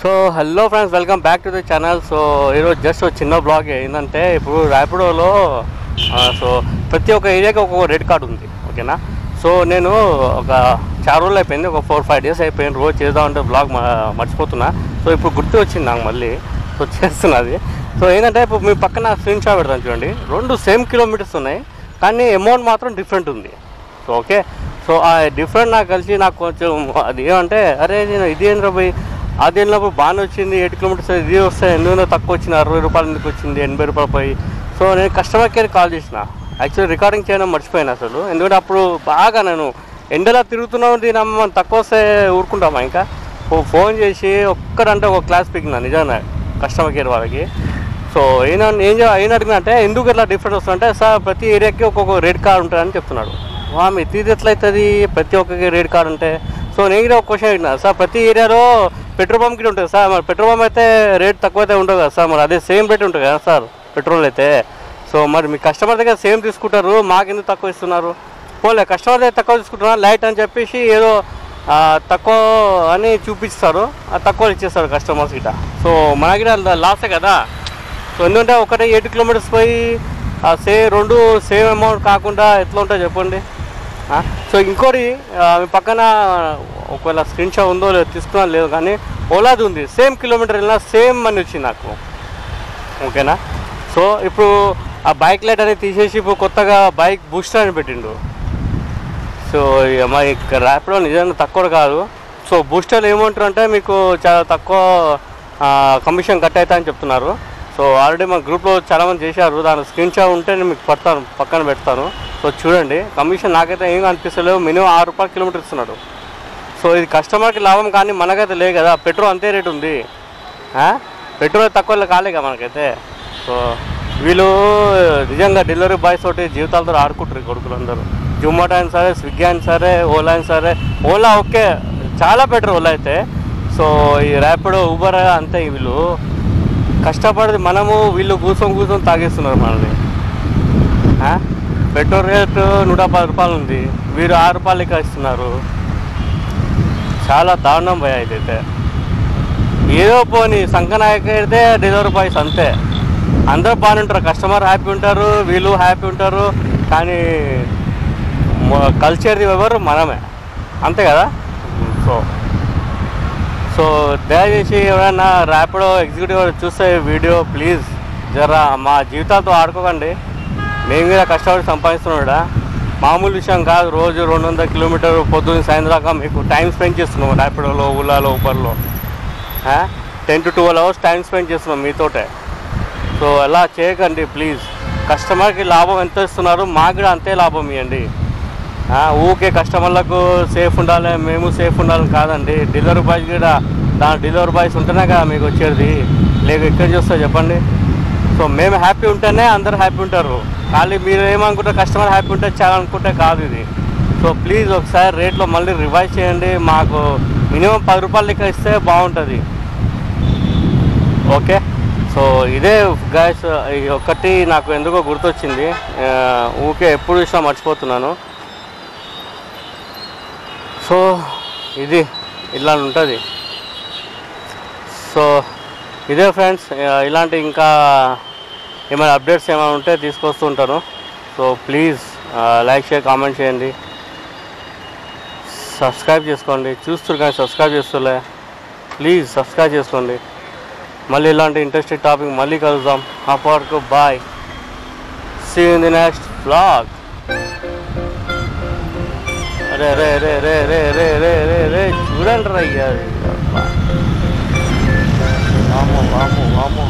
So hello friends, welcome back to the channel. So ఈరోజు just ఒక చిన్న blog ఏంటంటే, ఇప్పుడు ర్యాపిడోలో సో ప్రతి ఒక్క ఏరియాకి ఒక్కొక్క రెడ్ కార్డు ఉంది, ఓకేనా. సో నేను ఒక 4 రోజులు అయిపోయింది, ఒక 4-5 డేస్ అయిపోయింది. రోజు చేద్దామంటే బ్లాగ్ మర్చిపోతున్నా. సో ఇప్పుడు గుర్తు వచ్చింది నాకు మళ్ళీ, సో చేస్తున్నది. సో ఏంటంటే ఇప్పుడు మీ పక్కన స్క్రీన్ షాట్ పెడతాను చూడండి. 2 సేమ్ కిలోమీటర్స్ ఉన్నాయి, కానీ అమౌంట్ మాత్రం డిఫరెంట్ ఉంది. సో ఓకే, సో ఆ డిఫరెంట్ నాకు కలిసి నాకు కొంచెం అది ఏమంటే, అరే నేను ఇదేంద్ర పోయి అది వెళ్ళినప్పుడు బాగానే వచ్చింది 8 కిలోమీటర్స్, ఇది వస్తే ఎందుకు తక్కువ వచ్చింది, 60 రూపాయలు ఎందుకు వచ్చింది, 80 రూపాయలు పోయి. సో నేను కస్టమర్ కేర్ కాల్ చేసిన, యాక్చువల్లీ రికార్డింగ్ చేయడం మర్చిపోయాను అసలు. ఎందుకంటే అప్పుడు బాగా నేను ఎండలా తిరుగుతున్నావు, దీని మనం తక్కువ వస్తే ఊరుకుంటామా. ఇంకా ఫోన్ చేసి ఒక్కడంటే ఒక క్లాస్ పీకినా నిజంగా కస్టమర్ కేర్ వాళ్ళకి. సో ఏం అడిగినా అంటే ఎందుకు ఇట్లా డిఫరెంట్ వస్తుందంటే, సార్ ప్రతి ఏరియాకి ఒక్కొక్క రెడ్ కార్డ్ ఉంటుందని చెప్తున్నాడు. మీ తీది ఎట్లయితుంది ప్రతి ఒక్కరికి రెడ్ కార్డ్ ఉంటే. సో నేను ఒక క్వశ్చన్ అడిగినా, సార్ ప్రతి ఏరియాలో పెట్రోల్ పంప్కి ఉంటుంది సార్, మరి పెట్రోల్ పంప్ అయితే రేట్ తక్కువ అయితే ఉంటుంది కదా సార్, మరి అదే సేమ్ రేట్ ఉంటుంది కదా సార్ పెట్రోల్ అయితే. సో మరి మీ కస్టమర్ దగ్గర సేమ్ తీసుకుంటారు, మాకెందుకు తక్కువ ఇస్తున్నారు? పోలే కస్టమర్ దగ్గర తక్కువ తీసుకుంటున్నారు లైట్ అని చెప్పేసి ఏదో తక్కువ అని చూపిస్తారు, తక్కువ ఇచ్చేస్తారు కస్టమర్స్ గిట. సో మనకి లాసే కదా. సో ఎందుకంటే ఒకటే 8 కిలోమీటర్స్ పోయి రెండు సేమ్ అమౌంట్ కాకుండా ఎట్లా ఉంటుంది చెప్పండి. సో ఇంకోటి మీ పక్కన ఒకవేళ స్క్రీన్ షాట్ ఉందో లేదో తీసుకున్నా లేదు, కానీ ఓలాది ఉంది, సేమ్ కిలోమీటర్ వెళ్ళినా సేమ్ మనీ వచ్చింది నాకు, ఓకేనా. సో ఇప్పుడు ఆ బైక్ లైట్ అనేది తీసేసి ఇప్పుడు కొత్తగా బైక్ బూస్టర్ అని పెట్టిండు. సో మా ర్యాపిడో నిజంగా తక్కువ కాదు. సో బూస్టర్లు ఏమంటారు అంటే మీకు చాలా తక్కువ కమిషన్ కట్ అవుతా అని చెప్తున్నారు. సో ఆల్రెడీ మా గ్రూప్లో చాలామంది చేశారు, దాని స్క్రీన్ షాట్ ఉంటే నేను మీకు పక్కన పెడతాను. సో చూడండి, కమిషన్ నాకైతే ఏం అనిపిస్తలేవు, మినిమం 6 రూపాయలు కిలోమీటర్ ఇస్తున్నాడు. సో ఇది కస్టమర్కి లాభం, కానీ మనకైతే లేదు కదా, పెట్రోల్ అంతే రేటు ఉంది, పెట్రోల్ తక్కువ కాలేగా మనకైతే. సో వీళ్ళు నిజంగా డెలివరీ బాయ్స్ తోటి జీవితాలతో ఆడుకుంటారు కొడుకులు అందరూ. జొమాటో అయినా సరే, స్విగ్గీ అయినా సరే, ఓలా అయినా సరే. ఓలా ఓకే చాలా బెటర్ ఓలా అయితే. సో ఈ ర్యాపిడో, ఊబర్ అంతే, వీళ్ళు కష్టపడి మనము వీళ్ళు కూర్చొని తాగేస్తున్నారు మనల్ని. పెట్రోల్ రేటు 110 రూపాయలు ఉంది, వీరు 6 రూపాయలు లెక్క ఇస్తున్నారు. చాలా దారుణం భయ ఇదైతే. ఏదో పోని సంకనాయక అయితే డెలివరీ బాయ్స్ అంతే, అందరూ బాగానే ఉంటారు, కస్టమర్ హ్యాపీ ఉంటారు, వీళ్ళు హ్యాపీ ఉంటారు, కానీ కల్చర్ది ఎవరు మనమే, అంతే కదా. సో దయచేసి ఎవరైనా ర్యాపిడో ఎగ్జిక్యూటివ్ చూస్తే వీడియో ప్లీజ్ జరా మా జీవితాలతో ఆడుకోకండి. మేము కూడా కష్టపడి సంపాదిస్తున్నాడా, మామూలు విషయం కాదు. రోజు 200 కిలోమీటర్లు పొద్దున్న సాయంత్రం దాకా మీకు టైం స్పెండ్ చేస్తున్నాం ర్యాపిడోలో, ఓలాలో, ఊబర్లో 10 to 12 hours టైం స్పెండ్ చేస్తున్నాం మీతోటే. సో అలా చేయకండి ప్లీజ్. కస్టమర్కి లాభం ఎంత ఇస్తున్నారు, మాకు కూడా అంతే లాభం ఇవ్వండి. ఊకే కస్టమర్లకు సేఫ్ ఉండాలి, మేము సేఫ్ ఉండాలని కాదండి. డెలివరీ బాయ్స్ కూడా దాని డెలివరీ బాయ్స్ ఉంటేనే కదా మీకు వచ్చేది, లేక ఎక్కడ చూస్తా చెప్పండి. సో మేము హ్యాపీ ఉంటేనే అందరూ హ్యాపీ ఉంటారు. ఖాళీ మీరు ఏమనుకుంటారు, కస్టమర్ హ్యాపీ ఉంటే చాలా అనుకుంటే కాదు ఇది. సో ప్లీజ్ ఒకసారి రేట్లో మళ్ళీ రివైజ్ చేయండి, మాకు మినిమం 10 రూపాయలు లెక్క ఇస్తే బాగుంటుంది, ఓకే. సో ఇదే గైస్, ఒకటి నాకు ఎందుకో గుర్తొచ్చింది, ఊకే ఎప్పుడు చూసినా మర్చిపోతున్నాను. సో ఇది ఇలా ఉంటుంది. సో ఇదే ఫ్రెండ్స్, ఇలాంటి ఇంకా ఏమైనా అప్డేట్స్ ఏమైనా ఉంటే తీసుకొస్తూ ఉంటాను. So please like, share, comment చేయండి, సబ్స్క్రైబ్ చేసుకోండి. చూస్తారు కానీ సబ్స్క్రైబ్ చేస్తలే, ప్లీజ్ సబ్స్క్రైబ్ చేసుకోండి. మళ్ళీ ఇలాంటి ఇంట్రెస్టింగ్ టాపిక్ మళ్ళీ కలుద్దాం. అప్పటి వరకు bye, see you in the next blog. అరే రే రే రే రే రే రే రే రే చూడండి రా, వామో వామో వామో.